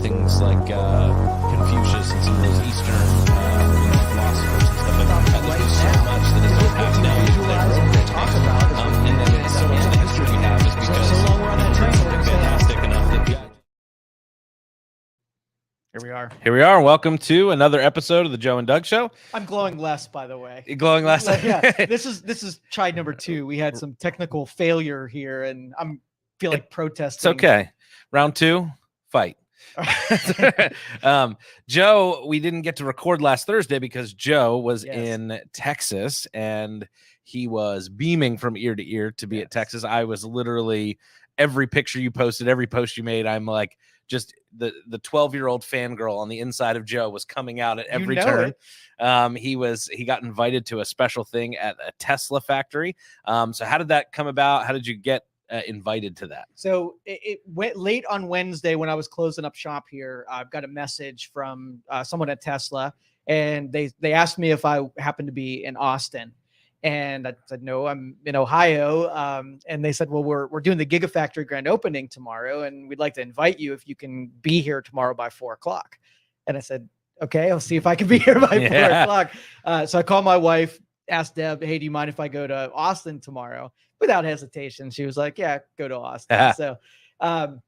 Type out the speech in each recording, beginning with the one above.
things like Confucius and some of those Eastern philosophers and stuff like that. There's so much that is passed down to them. Talk about And then so much of the history we have is because so long we're on that train. it's fantastic enough that Here we are. Welcome to another episode of the Joe and Doug Show. I'm glowing less, by the way. Glowing less. Yeah, this is try number 2. We had some technical failure here, and feel like protesting. It's okay. Round 2, fight. Joe, we didn't get to record last Thursday because Joe was in Texas and he was beaming from ear to ear to be at Texas. I was literally every picture you posted, every post you made, I'm like just the 12-year-old fangirl on the inside of Joe was coming out at every turn. He got invited to a special thing at a Tesla factory. So how did that come about? How did you get invited to that? So it went late on Wednesday when I was closing up shop here. I've got a message from someone at Tesla, and they asked me if I happened to be in Austin, and I said no, I'm in Ohio. And they said, well, we're doing the Gigafactory grand opening tomorrow, and we'd like to invite you if you can be here tomorrow by 4:00. And I said, okay, I'll see if I can be here by 4:00. So I called my wife, asked Deb, hey, do you mind if I go to Austin tomorrow? Without hesitation, she was like, yeah, go to Austin. So, and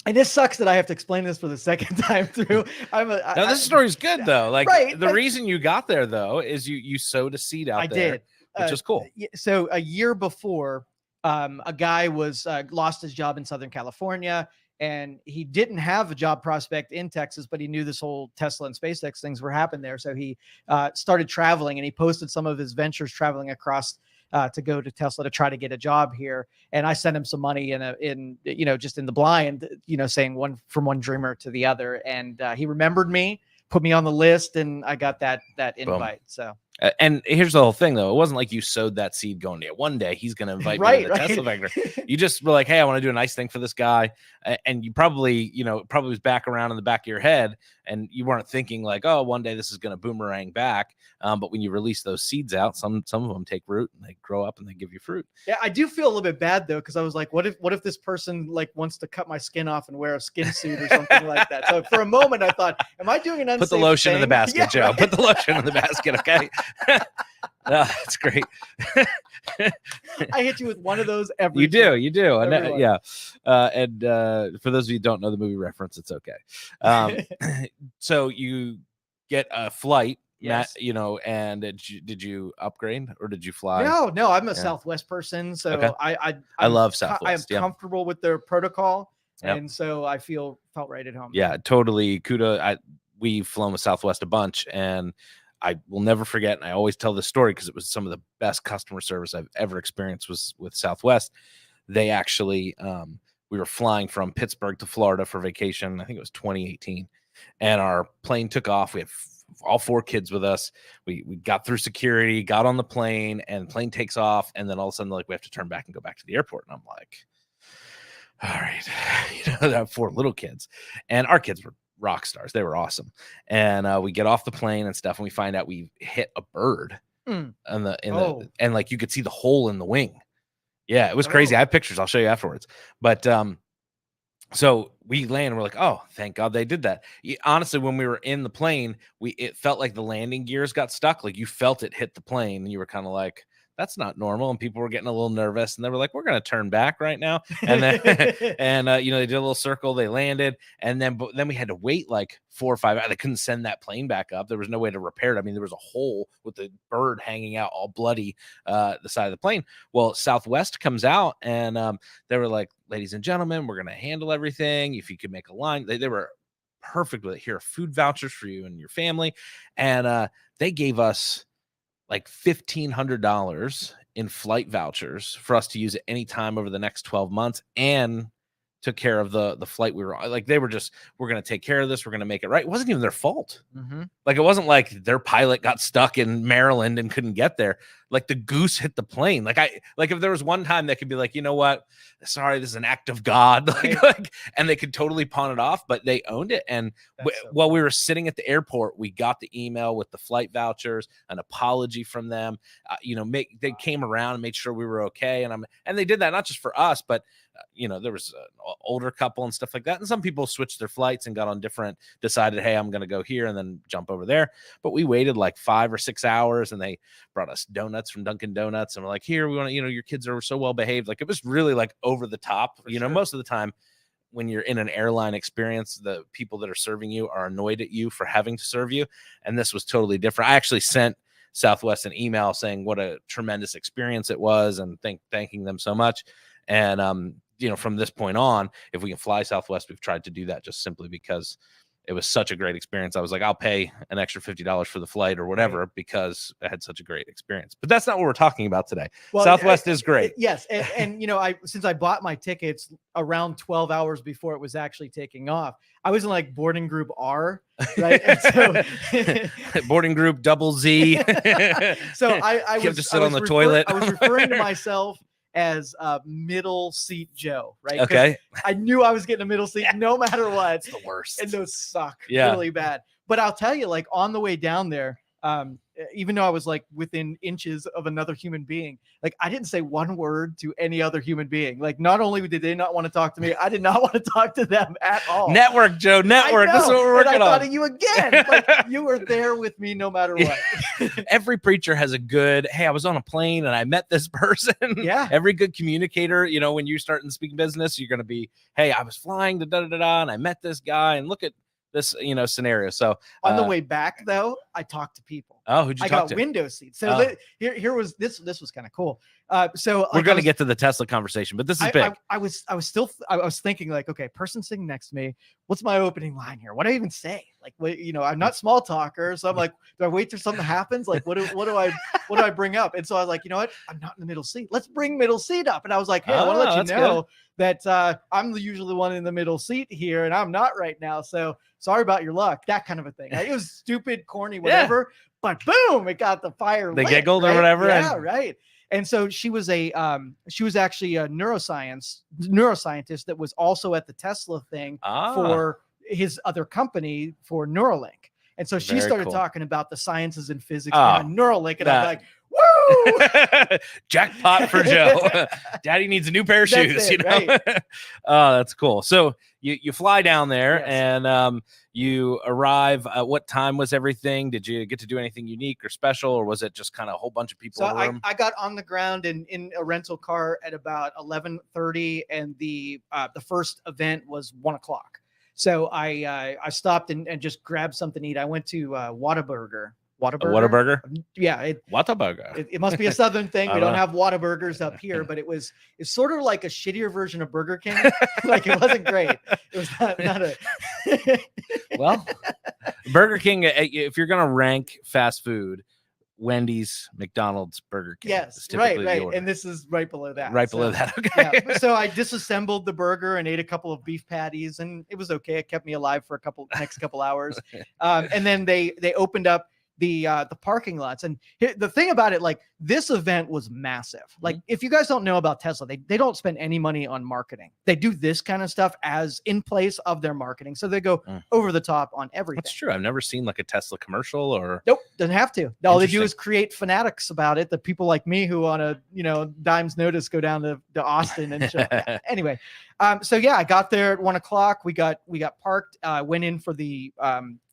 this sucks that I have to explain this for the second time through. Now this story's good though. Like right, the reason you got there though is you sowed a seed out there. I did, which is cool. So a year before, a guy was lost his job in Southern California, and he didn't have a job prospect in Texas, but he knew this whole Tesla and SpaceX things were happening there. So he started traveling, and he posted some of his ventures traveling across to go to Tesla to try to get a job here. And I sent him some money in just in the blind, saying from one dreamer to the other. And he remembered me, put me on the list, and I got that invite. Boom. So. And here's the whole thing, though. It wasn't like you sowed that seed going to one day he's going to invite me to the Tesla factory. You just were like, hey, I want to do a nice thing for this guy. And you probably was back around in the back of your head, and you weren't thinking like, oh, one day this is going to boomerang back. But when you release those seeds out, some of them take root and they grow up and they give you fruit. Yeah, I do feel a little bit bad though, because I was like, what if this person like wants to cut my skin off and wear a skin suit or something like that? So for a moment I thought, am I doing an unsafe Put the lotion thing? in the basket, Joe. Right. Put the lotion in the basket, okay? No, that's great. I hit you with one of those every You do. And, for those of you who don't know the movie reference, it's okay. So you get a flight. Yes. And did you upgrade or did you fly? No, I'm a Southwest person, so okay. I love Southwest. I'm comfortable with their protocol, and so I felt right at home. Yeah, totally. Kudos. We've flown with Southwest a bunch, and I will never forget. And I always tell this story because it was some of the best customer service I've ever experienced was with Southwest. They actually, we were flying from Pittsburgh to Florida for vacation. I think it was 2018, and our plane took off. We had all 4 kids with us. We got through security, got on the plane, and the plane takes off. And then all of a sudden, like, we have to turn back and go back to the airport. And I'm like, all right, I have 4 little kids, and our kids were rock stars. They were awesome. And we get off the plane and stuff, and we find out we hit a bird and like you could see the hole in the wing. Yeah, it was crazy. I have pictures. I'll show you afterwards. But so we land and we're like, oh, thank God they did that. Honestly, when we were in the plane, it felt like the landing gears got stuck. Like you felt it hit the plane and you were kind of like, that's not normal. And people were getting a little nervous and they were like, we're going to turn back right now. And then, they did a little circle, they landed. And then we had to wait like 4 or 5 hours. They couldn't send that plane back up. There was no way to repair it. I mean, there was a hole with the bird hanging out all bloody, the side of the plane. Well, Southwest comes out and they were like, ladies and gentlemen, we're going to handle everything. If you could make a line, they were perfect with it. Here are food vouchers for you and your family. And they gave us like $1,500 in flight vouchers for us to use at any time over the next 12 months and took care of the flight we were on. Like they were just, we're going to take care of this. We're going to make it right. It wasn't even their fault. Mm-hmm. Like it wasn't like their pilot got stuck in Maryland and couldn't get there. like the goose hit the plane. Like if there was one time that could be like, you know what, sorry, this is an act of God, and they could totally pawn it off, but they owned it. And while we were sitting at the airport, we got the email with the flight vouchers, an apology from them. They came around and made sure we were okay, and they did that not just for us, but there was an older couple and stuff like that. And some people switched their flights and got on decided, hey, I'm going to go here and then jump over there. But we waited like 5 or 6 hours, and they brought us donuts from Dunkin' Donuts. And we're like, here, we want to, your kids are so well behaved. Like, it was really like over the top. Sure. Most of the time when you're in an airline experience, the people that are serving you are annoyed at you for having to serve you. And this was totally different. I actually sent Southwest an email saying what a tremendous experience it was and thanking them so much. And, from this point on, if we can fly Southwest, we've tried to do that just simply because it was such a great experience. I was like, I'll pay an extra $50 for the flight or whatever, because I had such a great experience. But that's not what we're talking about today. Well, Southwest is great. Yes. And since I bought my tickets around 12 hours before it was actually taking off, I was in like boarding group R, right? And so boarding group double Z. So I have to sit on the toilet. I was referring to myself as middle seat Joe, right? Okay. I knew I was getting a middle seat no matter what. It's the worst. And those suck really bad. But I'll tell you, like on the way down there, even though I was like within inches of another human being, like I didn't say one word to any other human being. Like not only did they not want to talk to me, I did not want to talk to them at all. Network, Joe, network. This is what we're working on. I thought of you again. Like you were there with me no matter what. Every preacher has a good, hey, I was on a plane and I met this person. Yeah. Every good communicator, when you start in speaking business, you're going to be, hey, I was flying to da-da-da-da and I met this guy, and look at this, scenario. So on the way back though, I talked to people. Oh, who'd you talk to? I got window seats. So here was this was kind of cool. So we're going to get to the Tesla conversation, but this is big. I was thinking like, okay, person sitting next to me, what's my opening line here? What do I even say? Like, I'm not small talker. So I'm like, do I wait till something happens? Like, what do I bring up? And so I was like, you know what? I'm not in the middle seat. Let's bring middle seat up. And I was like, hey, I want to let you know that I'm usually the one in the middle seat here, and I'm not right now. So sorry about your luck. That kind of a thing. Like, it was stupid, corny, whatever. Yeah. But boom, it got the fire. They giggled or whatever. Yeah, right. And so she was actually a neuroscientist that was also at the Tesla thing for his other company for Neuralink. And so she started talking about the sciences and physics behind Neuralink, and I'm like, woo! Jackpot for Joe. Daddy needs a new pair of shoes. Right. Oh, that's cool. So you fly down there, and you arrive. What time was everything? Did you get to do anything unique or special, or was it just kind of a whole bunch of people in the room? I got on the ground in a rental car at about 11:30, and the first event was 1 o'clock. So I stopped and just grabbed something to eat. I went to Whataburger. Whataburger? Yeah. Whataburger. It must be a Southern thing. We don't have Whataburgers up here, but it's sort of like a shittier version of Burger King. Like it wasn't great. It was not a. Well, Burger King, if you're going to rank fast food, Wendy's, McDonald's, Burger King. Yes, right. And this is right below that. Okay. Yeah. So I disassembled the burger and ate a couple of beef patties, and it was okay. It kept me alive for next couple hours. And then they opened up the parking lots. And the thing about it, like this event was massive. Like if you guys don't know about Tesla, they don't spend any money on marketing. They do this kind of stuff as in place of their marketing. So they go over the top on everything. That's true. I've never seen like a Tesla commercial or. Nope. Doesn't have to. All they do is create fanatics about it. The people like me who on a, dime's notice go down to Austin and show. Anyway. So yeah, I got there at 1 o'clock. We got parked, went in for the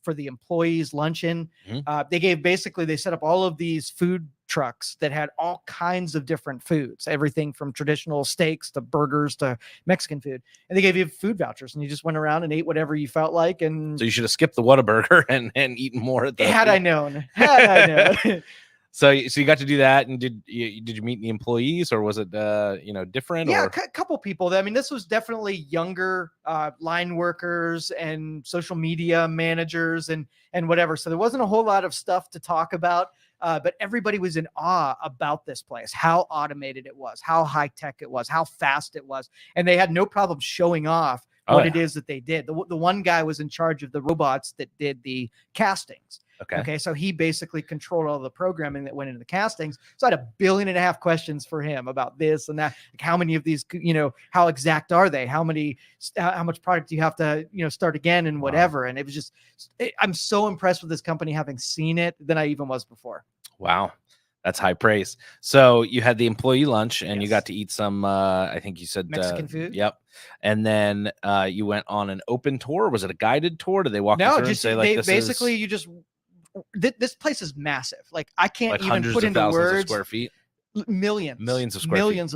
employees luncheon. They set up all of these food trucks that had all kinds of different foods, everything from traditional steaks to burgers to Mexican food. And they gave you food vouchers, and you just went around and ate whatever you felt like. And so you should have skipped the Whataburger and eaten more at the had I known. So you got to do that, and did you meet the employees, or was it different? Yeah, a couple people. I mean, this was definitely younger line workers and social media managers and whatever. So there wasn't a whole lot of stuff to talk about, but everybody was in awe about this place, how automated it was, how high tech it was, how fast it was, and they had no problem showing off Oh, what yeah. it is that they did. The one guy was in charge of the robots that did the castings. Okay. So he basically controlled all the programming that went into the castings. So I had 1.5 billion questions for him about this and that. Like how many of these, how exact are they? How much product do you have to, start again and whatever. And it was just, I'm so impressed with this company having seen it than I even was before. Wow. That's high praise. So you had the employee lunch and you Yes. got to eat some, I think you said Mexican food. Yep. And then you went on an open tour. Was it a guided tour? Did they walk you No, through just and say like, basically you just, this place is massive. Like I can't like even hundreds put of into thousands of words. square feet? Millions of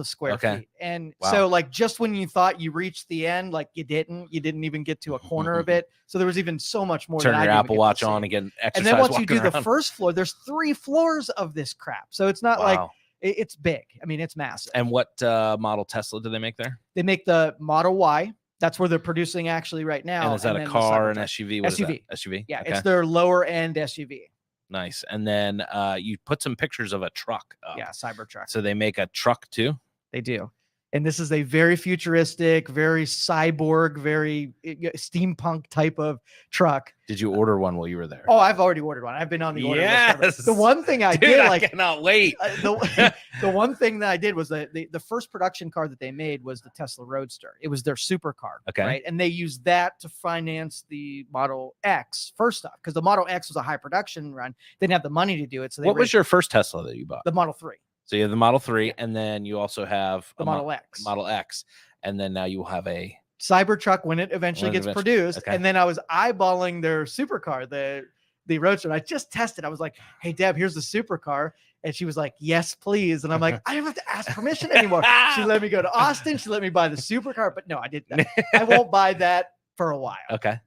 square feet. And Wow. so like just when you thought you reached the end, like you didn't even get to a corner of it. So there was even so much more. Turn that your I didn't Apple even get Watch to see. on and get exercise. And then once you do around. the first floor, there's 3 floors of this crap. So it's not like it's big. I mean, it's massive. And what model Tesla do they make there? They make the Model Y. That's where they're producing actually right now. And is that a car, an SUV? What SUV. Is that? SUV? Yeah, it's their lower end SUV. Nice. And then you put some pictures of a truck up. Yeah, Cybertruck. So they make a truck too? They do. And this is a very futuristic, very cyborg, very steampunk type of truck. Did you order one while you were there? Oh, I've already ordered one. I've been on the order list. The one thing I did, I cannot wait. The one thing that I did was the first production car that they made was the Tesla Roadster. It was their supercar. Okay. Right. And they used that to finance the Model X first off, because the Model X was a high production run. They didn't have the money to do it. So what was your first Tesla that you bought? The Model 3. So you have the Model 3, and then you also have the Model X. Model X, and then now you will have a Cybertruck when it eventually gets produced. Okay. And then I was eyeballing their supercar, the Roadster. I just tested. I was like, "Hey, Deb, here's the supercar," and she was like, "Yes, please." And I'm like, "I don't have to ask permission anymore." She let me go to Austin. She let me buy the supercar, but no, I didn't. I won't buy that for a while. Okay,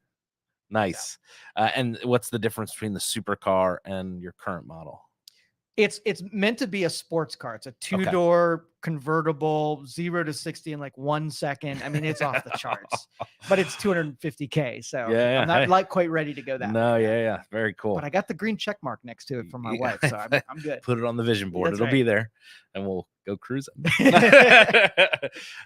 nice. Yeah. And what's the difference between the supercar and your current model? It's meant to be a sports car. It's a 2-door convertible, 0 to 60 in like 1 second. I mean, it's off the charts, but it's $250K. So I'm not like quite ready to go that way. Yeah. Very cool. But I got the green check mark next to it from my wife. So I'm good. Put it on the vision board. It'll be there and we'll go cruising.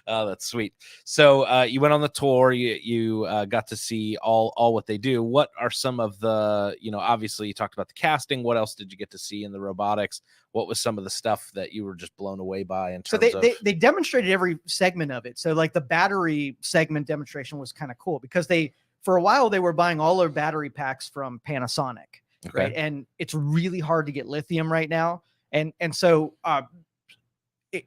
Oh, that's sweet. So you went on the tour, you got to see all what they do. What are some of the, obviously you talked about the casting. What else did you get to see in the robotics? What was some of the stuff that you were just blown away by in terms of? They demonstrated every segment of it. So like the battery segment demonstration was kind of cool because for a while they were buying all their battery packs from Panasonic. Okay. Right. And it's really hard to get lithium right now. And so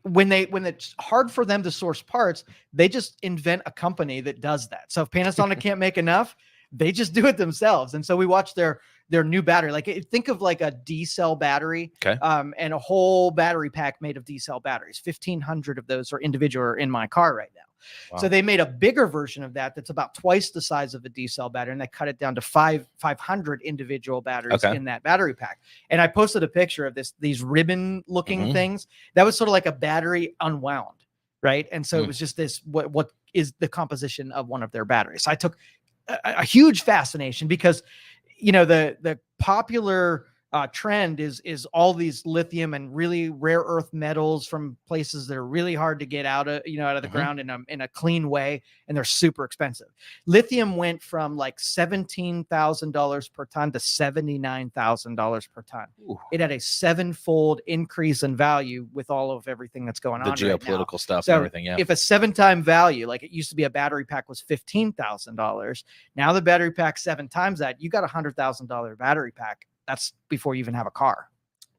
when it's hard for them to source parts, they just invent a company that does that. So if Panasonic can't make enough, they just do it themselves. And so we watched their new battery. Like think of like a D-cell battery, and a whole battery pack made of D-cell batteries. 1,500 of those are individual in my car right now. Wow. So they made a bigger version of that's about twice the size of a D-cell battery, and they cut it down to 500 individual batteries in that battery pack. And I posted a picture of these ribbon-looking things. That was sort of like a battery unwound, right? And so it was just this. What is the composition of one of their batteries? So I took a huge fascination because, the popular trend is all these lithium and really rare earth metals from places that are really hard to get out of the ground in a clean way, and they're super expensive. Lithium went from like $17,000 per ton to $79,000 per ton. Ooh. It had a 7-fold increase in value with all of everything that's going on. The geopolitical right stuff and everything. Yeah. If a 7-time value, like it used to be a battery pack was $15,000, now the battery pack 7 times that, you got $100,000 battery pack. That's before you even have a car.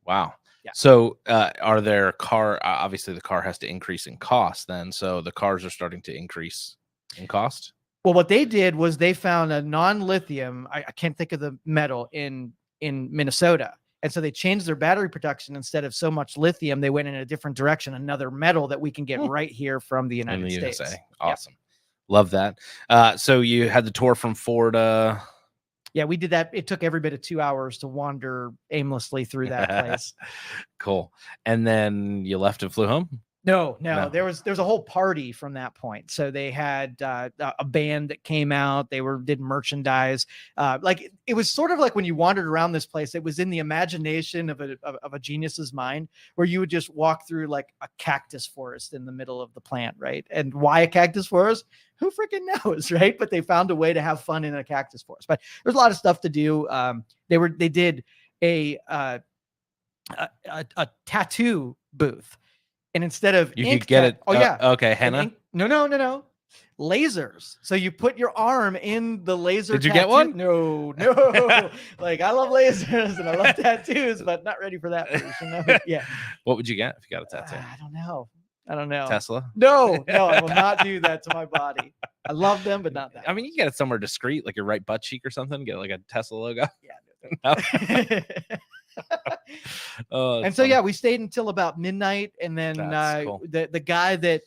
Wow. Yeah. So are there obviously the car has to increase in cost then. So the cars are starting to increase in cost. Well, what they did was they found a non-lithium, I can't think of the metal in Minnesota. And so they changed their battery production. Instead of so much lithium, they went in a different direction, another metal that we can get right here from the United States. USA. Awesome. Yeah. Love that. So you had the tour from Florida. Yeah, we did that. It took every bit of 2 hours to wander aimlessly through that place. Cool. And then you left and flew home? No, No. there's a whole party from that point. So they had a band that came out. They did merchandise. Like it was sort of like when you wandered around this place, it was in the imagination of a genius's mind, where you would just walk through like a cactus forest in the middle of the plant, right? And why a cactus forest? Who freaking knows, right? But they found a way to have fun in a cactus forest. But there's a lot of stuff to do. They did a tattoo booth. And instead of You ink could get it. oh yeah, Okay, henna. no, lasers. So you put your arm in the laser. Did you get one? No. Like I love lasers and I love tattoos, but not ready for that version of it. Yeah. What would you get if you got a tattoo? I don't know. Tesla. No, I will not do that to my body. I love them, but not that. I mean, you can get it somewhere discreet, like your right butt cheek or something. Get like a Tesla logo. Yeah. Oh, and so yeah, we stayed until about midnight, and then Cool. the guy that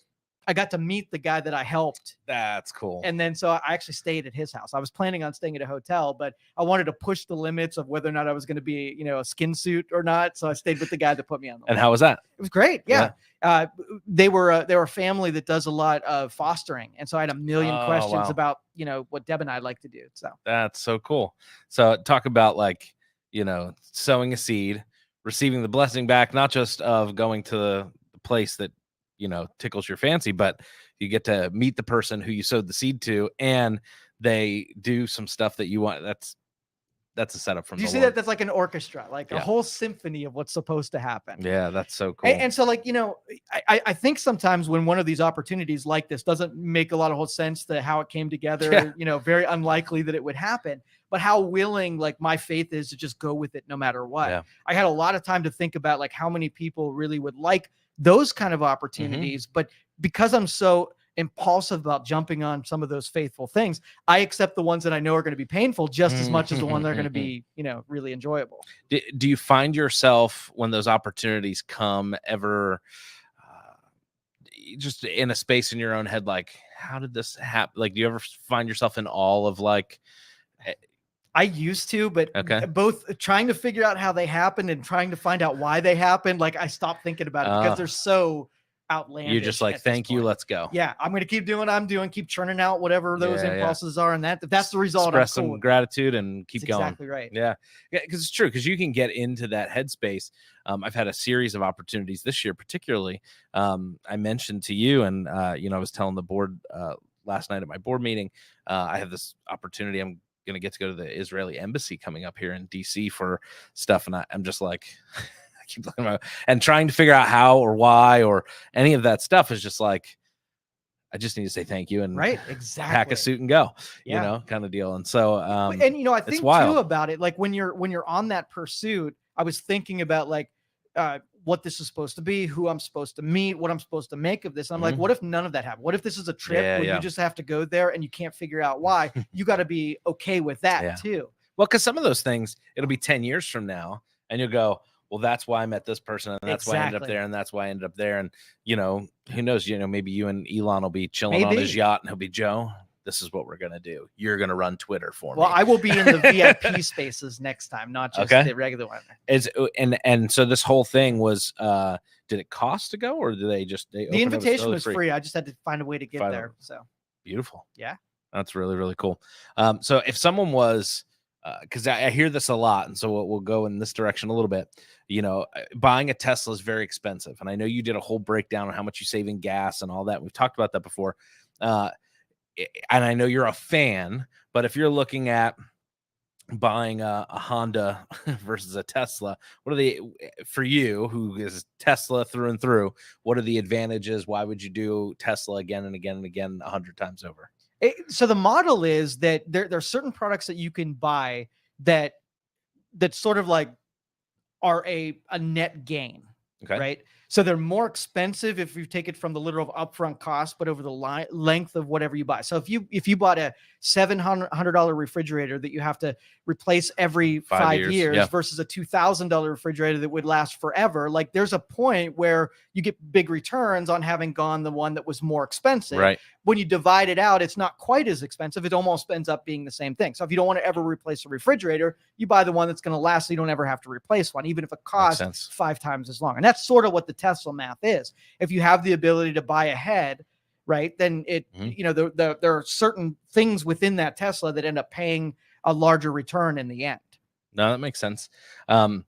I got to meet, the guy that I helped. That's cool. And then so I actually stayed at his house. I was planning on staying at a hotel, but I wanted to push the limits of whether or not I was going to be, a skin suit or not. So I stayed with the guy that put me on the And list. how was that? It was great. Yeah. They were a family that does a lot of fostering. And so I had a million questions wow. about, what Deb and I like to do. So That's so cool. So talk about like, sowing a seed, receiving the blessing back, not just of going to the place that, tickles your fancy, but you get to meet the person who you sowed the seed to, and they do some stuff that you want. That's a setup from do you the see Lord. that? That's like an orchestra, like a whole symphony of what's supposed to happen. Yeah, that's so cool. And so like, I think sometimes when one of these opportunities like this doesn't make a lot of whole sense to how it came together, very unlikely that it would happen, but how willing like my faith is to just go with it no matter what. Yeah. I had a lot of time to think about like how many people really would like those kind of opportunities, but because I'm so impulsive about jumping on some of those faithful things, I accept the ones that I know are going to be painful just as much as the ones that are going to be, really enjoyable. Do you find yourself when those opportunities come ever just in a space in your own head, like, how did this happen? Like, do you ever find yourself in awe of like, I used to, but both trying to figure out how they happened and trying to find out why they happened, like I stopped thinking about it because they're so outlandish. You're just like, thank you, let's go. Yeah, I'm going to keep doing what I'm doing, keep churning out whatever those impulses are, and that's the result. Express some gratitude and keep going. Exactly right. Yeah, because it's true, because you can get into that headspace. I've had a series of opportunities this year, particularly. I mentioned to you, and I was telling the board last night at my board meeting, I have this opportunity. I'm going to go to the Israeli embassy coming up here in DC for stuff, and I'm just like, I keep looking about and trying to figure out how or why or any of that stuff is just like, I just need to say thank you and pack a suit and go, kind of deal. And so, I think too about it, like when you're on that pursuit, I was thinking about like what this is supposed to be, who I'm supposed to meet, what I'm supposed to make of this. And I'm like, what if none of that happened? What if this is a trip where you just have to go there and you can't figure out why? You got to be okay with that too. Well, because some of those things, it'll be 10 years from now and you'll go, well, that's why I met this person, and that's why I ended up there, and that's why I ended up there. And, who knows, maybe you and Elon will be chilling on his yacht and he'll be, Joe, this is what we're going to do. You're going to run Twitter for me. Well, I will be in the VIP spaces next time, not just the regular one. And so this whole thing was, did it cost to go, or did they just, the invitation was free. I just had to find a way to get there. So beautiful. Yeah. That's really, really cool. So if someone was, because I hear this a lot, and so we'll go in this direction a little bit. Buying a Tesla is very expensive, and I know you did a whole breakdown on how much you save in gas and all that. We've talked about that before, and I know you're a fan. But if you're looking at buying a Honda versus a Tesla, what are for you, who is Tesla through and through? What are the advantages? Why would you do Tesla again and again and again 100 times over? So the model is that there are certain products that you can buy that sort of like are a net gain, right? So they're more expensive if you take it from the literal upfront cost, but over the length of whatever you buy. So if you bought a $700 refrigerator that you have to replace every 5 years versus a $2,000 refrigerator that would last forever, like there's a point where you get big returns on having gone the one that was more expensive. Right. When you divide it out, it's not quite as expensive. It almost ends up being the same thing. So if you don't want to ever replace a refrigerator, you buy the one that's going to last so you don't ever have to replace one, even if it costs 5 times as long. And that's sort of what the Tesla math is. If you have the ability to buy ahead, right, then it, you know, there are certain things within that Tesla that end up paying a larger return in the end. No, that makes sense. And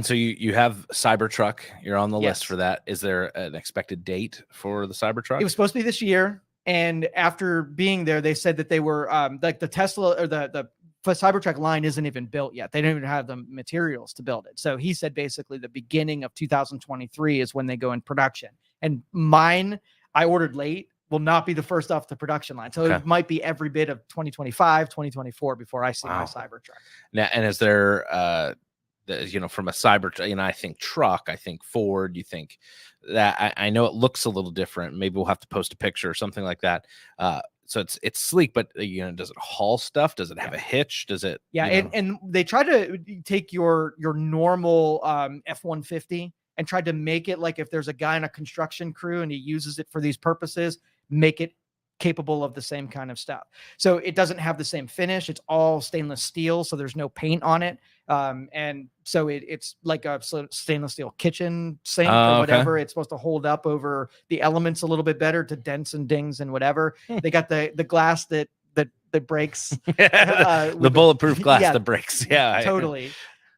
so you have Cybertruck. You're on the list for that. Is there an expected date for the Cybertruck? It was supposed to be this year, and after being there, they said that they were like the Tesla or the Cybertruck line isn't even built yet. They don't even have the materials to build it. So he said basically the beginning of 2023 is when they go in production. And mine, I ordered late, will not be the first off the production line. So it might be every bit of 2025, 2024 before I see my Cybertruck. Now, and is there you know, from a Cybertruck, you know, I think truck, I think Ford, you think that I know it looks a little different. Maybe we'll have to post a picture or something like that. So it's sleek, but you know, does it haul stuff? Does it have a hitch? Does it? Yeah, and they try to take your normal F-150 and tried to make it like if there's a guy in a construction crew and he uses it for these purposes, make it capable of the same kind of stuff. So it doesn't have the same finish. It's all stainless steel, so there's no paint on it. And so it's like a stainless steel kitchen sink or whatever. It's supposed to hold up over the elements a little bit better to dents and dings and whatever. They got the glass that breaks. The bulletproof glass that breaks. Yeah, totally.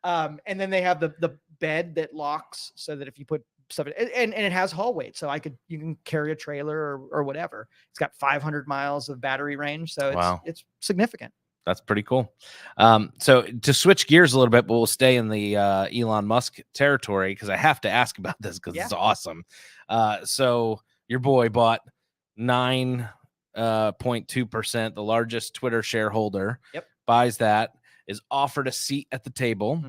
And then they have the bed that locks so that if you put stuff and it has haul weight, so you can carry a trailer or whatever. It's got 500 miles of battery range, so it's significant. That's pretty cool. So to switch gears a little bit, but we'll stay in the Elon Musk territory because I have to ask about this because it's awesome. So your boy bought 9.2%, the largest Twitter shareholder. Buys that, is offered a seat at the table,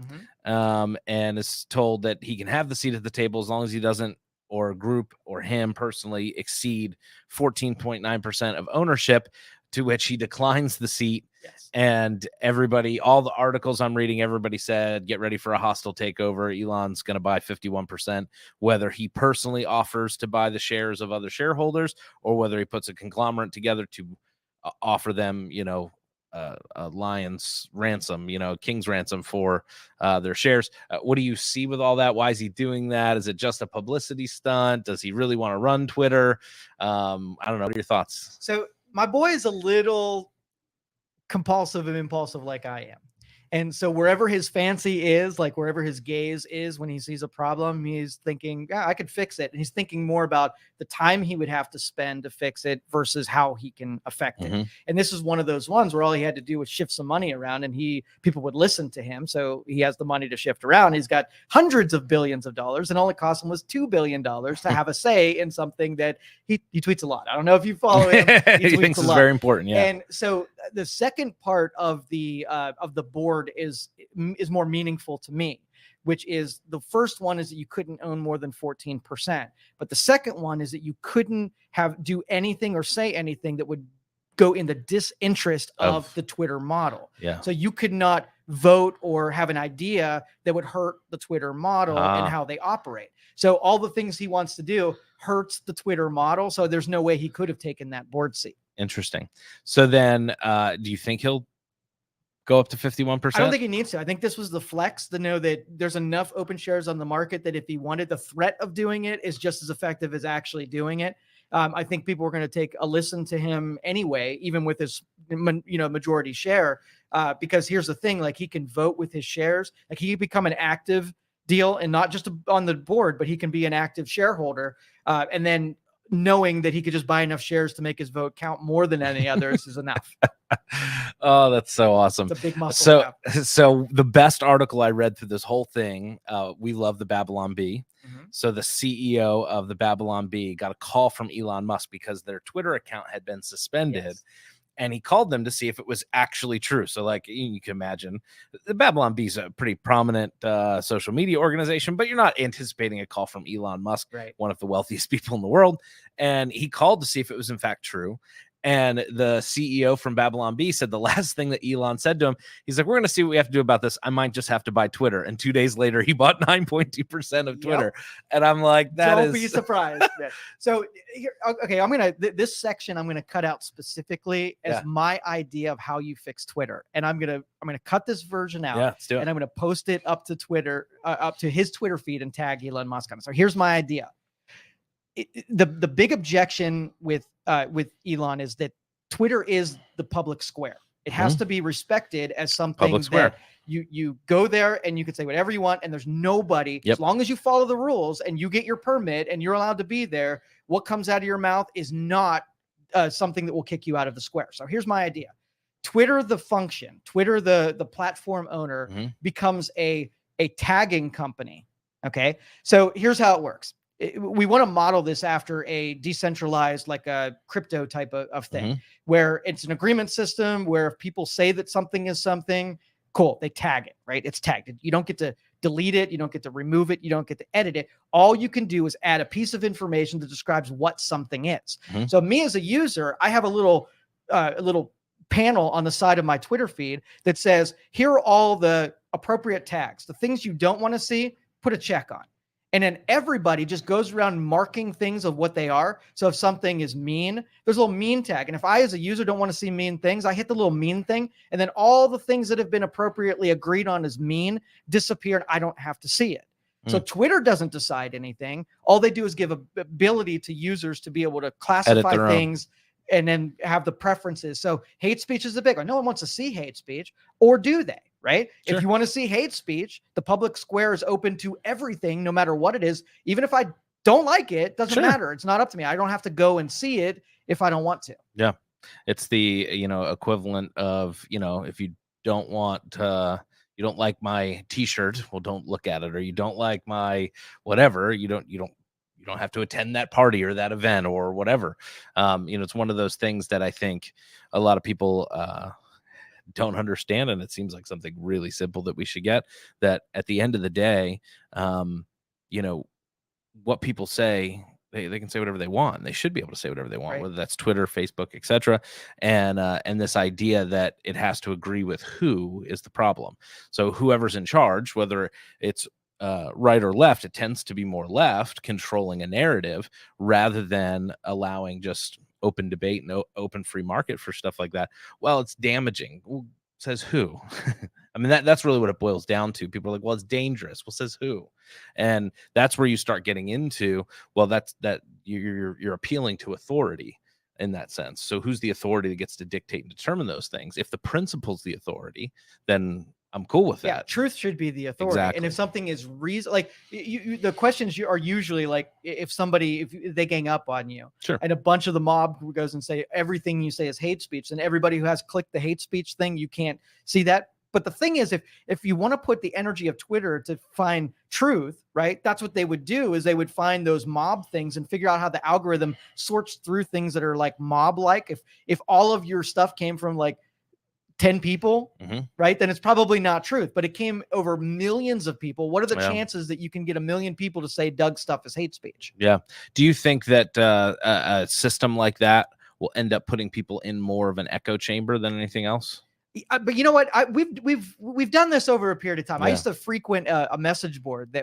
and is told that he can have the seat at the table as long as he doesn't, or a group or him personally, exceed 14.9% of ownership, to which he declines the seat. And everybody, all the articles I'm reading, everybody said, get ready for a hostile takeover. Elon's going to buy 51%, whether he personally offers to buy the shares of other shareholders or whether he puts a conglomerate together to offer them, you know, a lion's ransom, you know, king's ransom for their shares. What do you see with all that? Why is he doing that? Is it just a publicity stunt? Does he really want to run Twitter? I don't know. What are your thoughts? So my boy is a little compulsive and impulsive like I am. And so wherever his fancy is, like wherever his gaze is when he sees a problem, he's thinking, yeah, I could fix it. And he's thinking more about the time he would have to spend to fix it versus how he can affect it. And this is one of those ones where all he had to do was shift some money around and people would listen to him. So he has the money to shift around. He's got hundreds of billions of dollars, and all it cost him was $2 billion to have a say in something that he tweets a lot. I don't know if you follow him. He thinks it's very important. Yeah. And so the second part of the board is more meaningful to me, which is the first one is that you couldn't own more than 14%. But the second one is that you couldn't do anything or say anything that would go in the disinterest of the Twitter model. So you could not vote or have an idea that would hurt the Twitter model and how they operate. So all the things he wants to do hurts the Twitter model. So there's no way he could have taken that board seat. Interesting. So then do you think he'll go up to 51%? I don't think he needs to. I think this was the flex to know that there's enough open shares on the market that if he wanted, the threat of doing it is just as effective as actually doing it. I think people were going to take a listen to him anyway, even with his, majority share, because here's the thing, like he can vote with his shares, like he can become an active deal and not just on the board, but he can be an active shareholder. And then knowing that he could just buy enough shares to make his vote count more than any others is enough. Oh, that's so awesome. It's a big muscle. So the best article I read through this whole thing, we love the Babylon Bee. So the CEO of the Babylon Bee got a call from Elon Musk because their Twitter account had been suspended. And he called them to see if it was actually true. So like you can imagine, the Babylon Bee is a pretty prominent social media organization, but you're not anticipating a call from Elon Musk, one of the wealthiest people in the world. And he called to see if it was in fact true. And the CEO from Babylon Bee said the last thing that Elon said to him, he's like, we're going to see what we have to do about this. I might just have to buy Twitter. And 2 days later, he bought 9.2% of Twitter. And I'm like, don't be surprised. So here, okay, I'm going to, this section, I'm going to cut out specifically as my idea of how you fix Twitter. And I'm going to cut this version out, let's do it. And I'm going to post it up to Twitter, up to his Twitter feed, and tag Elon Musk on it. So here's my idea. The big objection with Elon is that Twitter is the public square. It has to be respected as something that you go there and you can say whatever you want, and there's nobody, as long as you follow the rules and you get your permit and you're allowed to be there, what comes out of your mouth is not something that will kick you out of the square. So here's my idea. Twitter, the function, Twitter, the platform owner, becomes a tagging company. Okay. So here's how it works. We want to model this after a decentralized, like a crypto type of thing, where it's an agreement system where if people say that something is something, cool, they tag it, right? It's tagged. You don't get to delete it. You don't get to remove it. You don't get to edit it. All you can do is add a piece of information that describes what something is. So me as a user, I have a little panel on the side of my Twitter feed that says, here are all the appropriate tags. The things you don't want to see, put a check on. And then everybody just goes around marking things of what they are. So if something is mean, there's a little mean tag. And if I, as a user, don't want to see mean things, I hit the little mean thing. And then all the things that have been appropriately agreed on as mean disappear, and I don't have to see it. So Twitter doesn't decide anything. All they do is give ability to users to be able to classify things and then have the preferences. So hate speech is the big one. No one wants to see hate speech, or do they? Right? Sure. If you want to see hate speech, the public square is open to everything, no matter what it is. Even if I don't like it, doesn't matter. It's not up to me. I don't have to go and see it if I don't want to. Yeah. It's the, equivalent of, if you don't want you don't like my t-shirt, well, don't look at it. Or you don't like my whatever, you don't have to attend that party or that event or whatever. It's one of those things that I think a lot of people don't understand, and it seems like something really simple that we should get, that at the end of the day, what people say, they can say whatever they want. They should be able to say whatever they want, whether that's Twitter, Facebook, etc. And this idea that it has to agree with who is the problem. So whoever's in charge, whether it's right or left, it tends to be more left, controlling a narrative rather than allowing just open debate and open free market for stuff like that. Well, it's damaging. Well, says who? I mean, that's really what it boils down to. People are like, well, it's dangerous. Well, says who? And that's where you start getting into, well, that you're appealing to authority in that sense. So who's the authority that gets to dictate and determine those things? If the principle's the authority, then I'm cool with that. Yeah, truth should be the authority. Exactly. And if something is like the questions are usually like, if they gang up on you, and a bunch of the mob goes and say everything you say is hate speech, and everybody who has clicked the hate speech thing, you can't see that. But the thing is, if you want to put the energy of Twitter to find truth, right, that's what they would do, is they would find those mob things and figure out how the algorithm sorts through things that are like mob-like. If all of your stuff came from like 10 people, right, then it's probably not truth, but it came over millions of people. What are the chances that you can get 1 million people to say Doug's stuff is hate speech? Yeah. Do you think that a system like that will end up putting people in more of an echo chamber than anything else? But you know what? We've done this over a period of time. I used to frequent a message board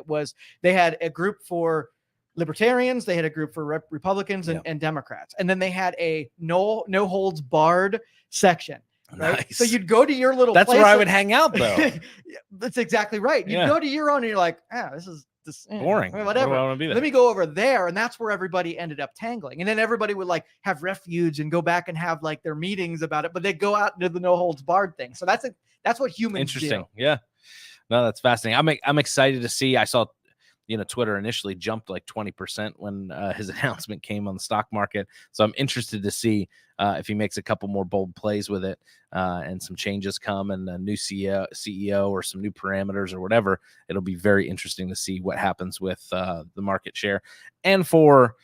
they had a group for libertarians, they had a group for Republicans and Democrats, and then they had a no holds barred section. Right. Nice. So you'd go to your little place. That's where I would hang out, though. That's exactly right. You'd go to your own and you're like, this is boring. Whatever. Let me go over there. And that's where everybody ended up tangling. And then everybody would like have refuge and go back and have like their meetings about it, but they go out into the no holds barred thing. So that's what humans do. Yeah. No, that's fascinating. I'm excited to see. I saw Twitter initially jumped like 20% when his announcement came on the stock market. So I'm interested to see if he makes a couple more bold plays with it and some changes come and a new CEO or some new parameters or whatever. It'll be very interesting to see what happens with the market share. And for,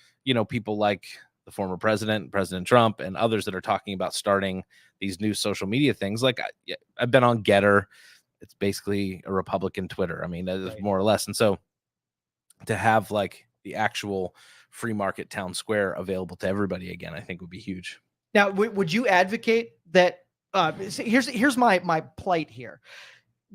people like the former President Trump, and others that are talking about starting these new social media things. Like I've been on Getter. It's basically a Republican Twitter. I mean, more or less. And so to have like the actual free market town square available to everybody again, I think would be huge. Now, would you advocate that? Here's my plight here.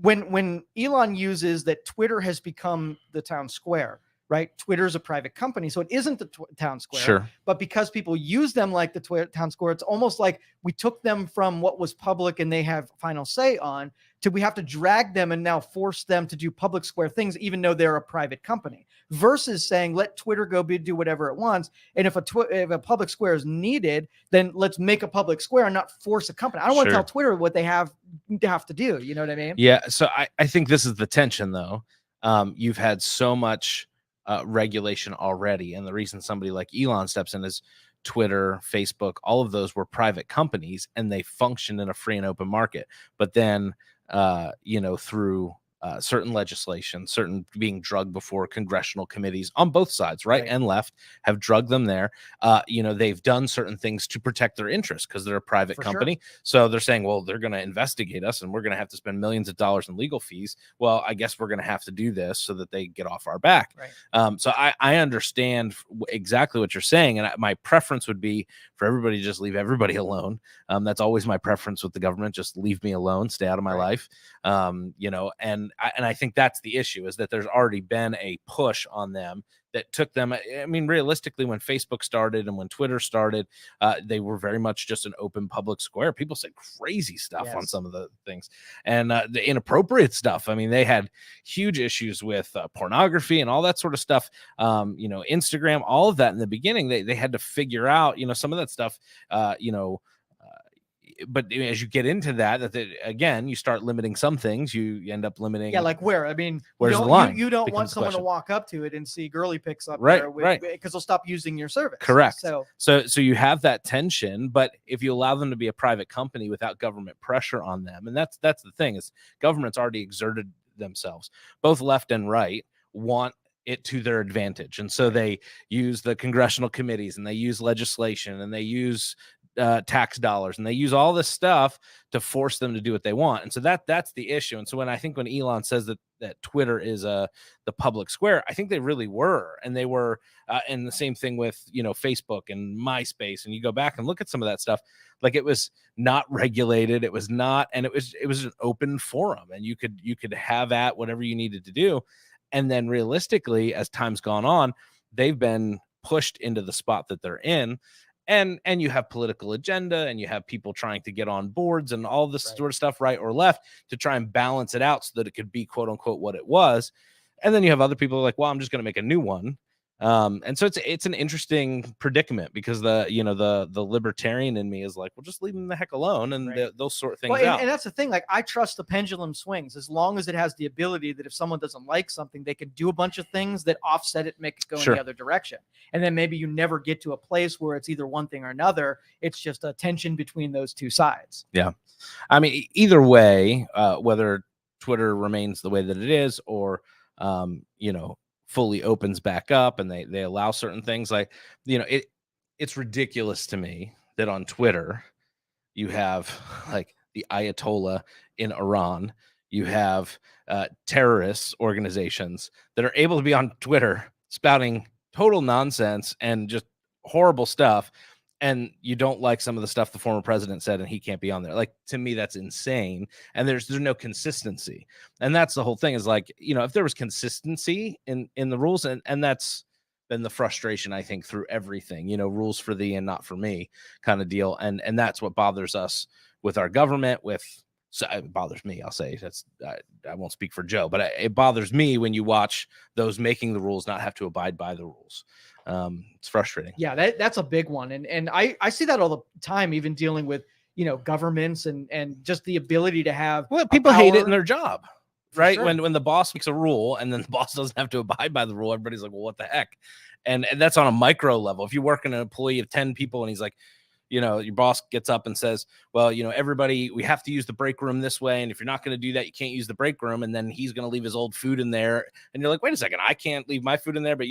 When Elon uses that Twitter has become the town square, right? Twitter is a private company, so it isn't the town square. Sure. But because people use them like the town square, it's almost like we took them from what was public and they have final say on to we have to drag them and now force them to do public square things, even though they're a private company. Versus saying let Twitter go do whatever it wants, and if a public square is needed, then let's make a public square and not force a company. I don't want to Sure. tell Twitter what they have to do. You know what I mean? Yeah. So I think this is the tension, though. You've had so much regulation already, and the reason somebody like Elon steps in is Twitter, Facebook, all of those were private companies, and they function in a free and open market. But then, through certain legislation, certain being drugged before congressional committees on both sides, right and left, have drugged them there. They've done certain things to protect their interests because they're a private company. Sure. So they're saying, well, they're going to investigate us and we're going to have to spend millions of dollars in legal fees. Well, I guess we're going to have to do this so that they get off our back. Right. So I understand exactly what you're saying. And my preference would be for everybody to just leave everybody alone. That's always my preference with the government. Just leave me alone, stay out of my life. And I think that's the issue, is that there's already been a push on them that took them. I mean, realistically, when Facebook started and when Twitter started, they were very much just an open public square. People said crazy stuff on some of the things, and the inappropriate stuff. I mean, they had huge issues with pornography and all that sort of stuff. Instagram, all of that in the beginning, they had to figure out, some of that stuff, but as you get into that again, you start limiting some things. You end up limiting. Yeah, like where? I mean, where's the line? You don't want someone to walk up to it and see girly pics up right, there, right? Because they'll stop using your service. Correct. So you have that tension, but if you allow them to be a private company without government pressure on them, and that's the thing, is government's already exerted themselves, both left and right want it to their advantage, and so they use the congressional committees and they use legislation and they use tax dollars and they use all this stuff to force them to do what they want. And so that's the issue. And so when Elon says that Twitter is the public square, I think they really were. And they were and the same thing with Facebook and MySpace, and you go back and look at some of that stuff, like it was not regulated, it was not, and it was an open forum, and you could have at whatever you needed to do. And then realistically, as time's gone on, they've been pushed into the spot that they're in. And you have political agenda, and you have people trying to get on boards and all this sort of stuff, right or left, to try and balance it out so that it could be quote unquote what it was. And then you have other people who are like, well, I'm just going to make a new one. And so it's an interesting predicament, because the libertarian in me is like, well, just leave them the heck alone, and they'll sort things out. And that's the thing. Like, I trust the pendulum swings as long as it has the ability that if someone doesn't like something, they can do a bunch of things that offset it, make it go in the other direction. And then maybe you never get to a place where it's either one thing or another. It's just a tension between those two sides. Yeah. I mean, either way, whether Twitter remains the way that it is, or, fully opens back up and they allow certain things, like, it's ridiculous to me that on Twitter you have like the Ayatollah in Iran, you have terrorist organizations that are able to be on Twitter spouting total nonsense and just horrible stuff, and you don't like some of the stuff the former president said and he can't be on there. Like, to me, that's insane. And there's no consistency. And that's the whole thing, is like, if there was consistency in the rules, and that's been the frustration, I think, through everything, rules for thee and not for me kind of deal. And that's what bothers us with our government, so it bothers me. I'll say I won't speak for Joe, but it bothers me when you watch those making the rules not have to abide by the rules. It's frustrating. Yeah, that's a big one. And I see that all the time, even dealing with, governments and just the ability to have, people hate it in their job, right? Sure. When the boss makes a rule and then the boss doesn't have to abide by the rule, everybody's like, well, what the heck? And that's on a micro level. If you work in an employee of 10 people and he's like, your boss gets up and says, well, everybody, we have to use the break room this way, and if you're not going to do that, you can't use the break room. And then he's going to leave his old food in there, and you're like, wait a second, I can't leave my food in there. But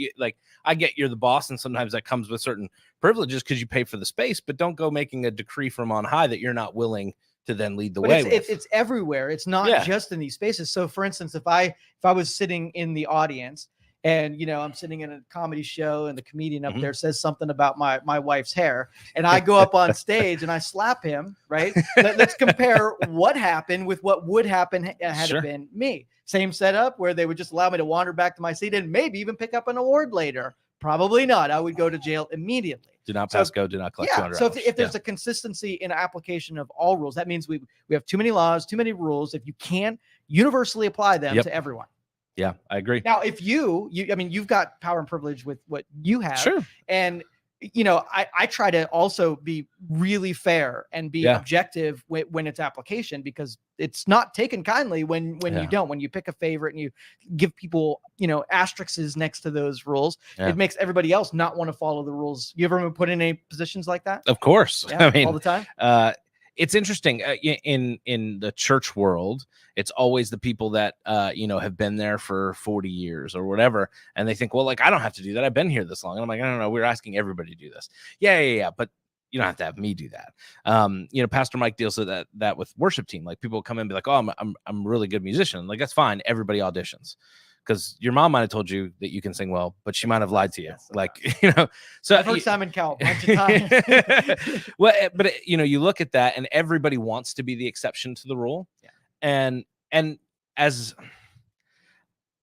I get you're the boss, and sometimes that comes with certain privileges because you pay for the space, but don't go making a decree from on high that you're not willing to then lead the way. It's everywhere. It's not just in these spaces. So for instance, if I was sitting in the audience And I'm sitting in a comedy show, and the comedian up there says something about my wife's hair, and I go up on stage and I slap him. Right? Let's compare what happened with what would happen had it been me. Same setup where they would just allow me to wander back to my seat and maybe even pick up an award later. Probably not. I would go to jail immediately. Do not pass go. Do not collect $200. So if there's a consistency in application of all rules, that means we have too many laws, too many rules. If you can't universally apply them to everyone. Yeah, I agree. Now, if you've got power and privilege with what you have. Sure. And, I try to also be really fair and be objective when it's application, because it's not taken kindly when you don't, when you pick a favorite and you give people, asterisks next to those rules, it makes everybody else not want to follow the rules. You ever been put in any positions like that? Of course. Yeah, I mean, all the time. It's interesting in the church world. It's always the people that have been there for 40 years or whatever, and they think, well, like, I don't have to do that. I've been here this long. And I'm like, I don't know. We're asking everybody to do this. Yeah. But you don't have to have me do that. Pastor Mike deals with that with worship team. Like, people come in and be like, oh, I'm a really good musician. Like, that's fine. Everybody auditions. Because your mom might have told you that you can sing well, but she might have lied to you. Like, so I've heard Simon Cowell a bunch of times. Well, but you look at that, and everybody wants to be the exception to the rule. Yeah. And as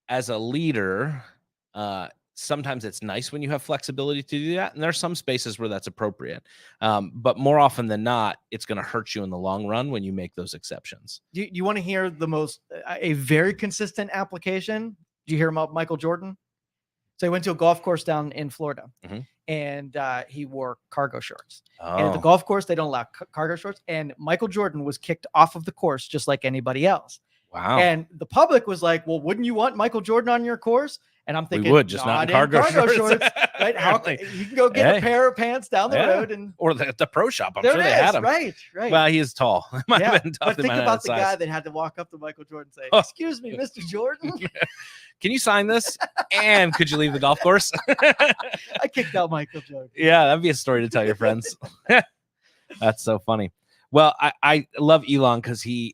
a leader, sometimes it's nice when you have flexibility to do that. And there are some spaces where that's appropriate. But more often than not, it's going to hurt you in the long run when you make those exceptions. You want to hear a very consistent application? Did you hear about Michael Jordan? So he went to a golf course down in Florida, and he wore cargo shorts. And at the golf course, they don't allow cargo shorts. And Michael Jordan was kicked off of the course just like anybody else. Wow. And the public was like, well, wouldn't you want Michael Jordan on your course? And I'm thinking, we would, just not in cargo shorts. Right? You can go get a pair of pants down the road, or the pro shop. I'm sure they had them. Right. Well, he is tall. It might have been tough. But think about the guy that had to walk up to Michael Jordan and say, "Excuse me, Mr. Jordan, can you sign this? And could you leave the golf course?" I kicked out Michael Jordan. Yeah, that'd be a story to tell your friends. That's so funny. Well, I love Elon because he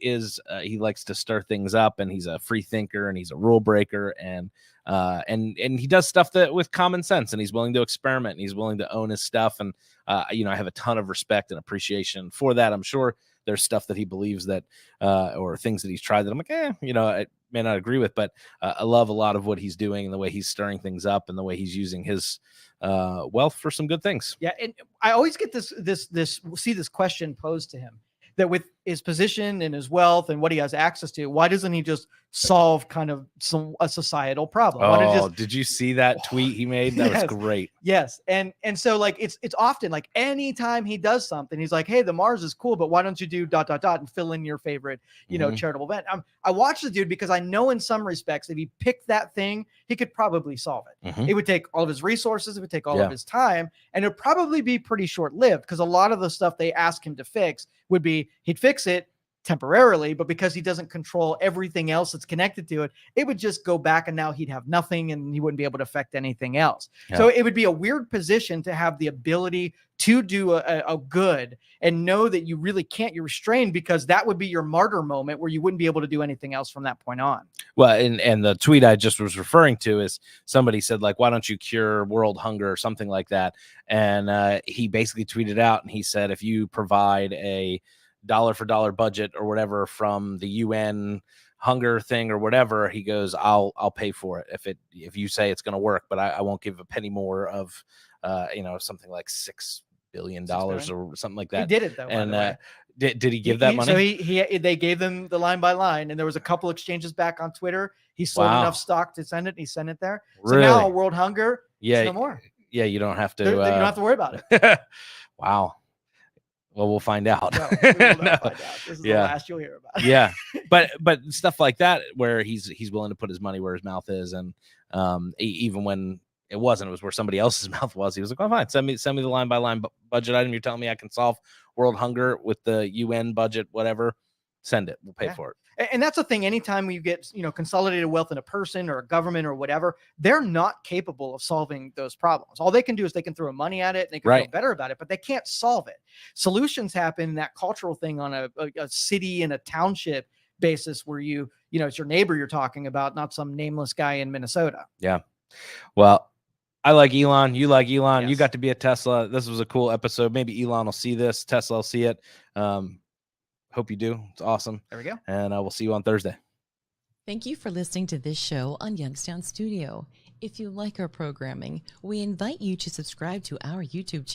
likes to stir things up, and he's a free thinker, and he's a rule breaker, and he does stuff with common sense, and he's willing to experiment, and he's willing to own his stuff. And I have a ton of respect and appreciation for that. I'm sure there's stuff that he believes that or things that he's tried that I'm like, I may not agree with, but I love a lot of what he's doing and the way he's stirring things up and the way he's using his wealth for some good things. Yeah, and I always get this question posed to him, that with his position and his wealth and what he has access to, why doesn't he just solve kind of a societal problem? Did you see that tweet he made? That was great. Yes. And so, like, it's often like anytime he does something, he's like, hey, the Mars is cool, but why don't you do ... and fill in your favorite, charitable event. I watch the dude because I know in some respects, if he picked that thing, he could probably solve it. It would take all of his resources. It would take all of his time, and it'd probably be pretty short-lived, because a lot of the stuff they ask him to fix would be, he'd fix it temporarily, but because he doesn't control everything else that's connected to it, it would just go back, and now he'd have nothing, and he wouldn't be able to affect anything else. So it would be a weird position to have the ability to do a good and know that you really can't, you're restrained, because that would be your martyr moment where you wouldn't be able to do anything else from that point on. Well, and the tweet I just was referring to is somebody said, like, why don't you cure world hunger or something like that? And he basically tweeted out, and he said, if you provide a dollar for dollar budget or whatever from the UN hunger thing or whatever, he goes, I'll pay for it if you say it's going to work, but I won't give a penny more of something like $6 billion or something like that. He did it though. And did he give that money? So they gave them the line by line, and there was a couple exchanges back on Twitter. He sold enough stock to send it, and he sent it there. So now world hunger, no more. Yeah, you don't have to. You don't have to worry about it. Wow. Well, we'll find out. No, we will not find out. This is the last you'll hear about. Yeah, but stuff like that where he's willing to put his money where his mouth is, and even when it wasn't, it was where somebody else's mouth was. He was like, "Oh, fine, send me the line by line budget item. You're telling me I can solve world hunger with the UN budget, whatever. Send it. We'll pay for it." And that's the thing. Anytime you get, consolidated wealth in a person or a government or whatever, they're not capable of solving those problems. All they can do is they can throw money at it, and they can feel better about it, but they can't solve it. Solutions happen in that cultural thing on a city and a township basis where it's your neighbor you're talking about, not some nameless guy in Minnesota. Yeah. Well, I like Elon. You like Elon. You Yes. got to be a Tesla. This was a cool episode. Maybe Elon will see this. Tesla will see it. Hope you do. It's awesome. There we go. And we'll see you on Thursday. Thank you for listening to this show on Youngstown Studio. If you like our programming, we invite you to subscribe to our YouTube channel.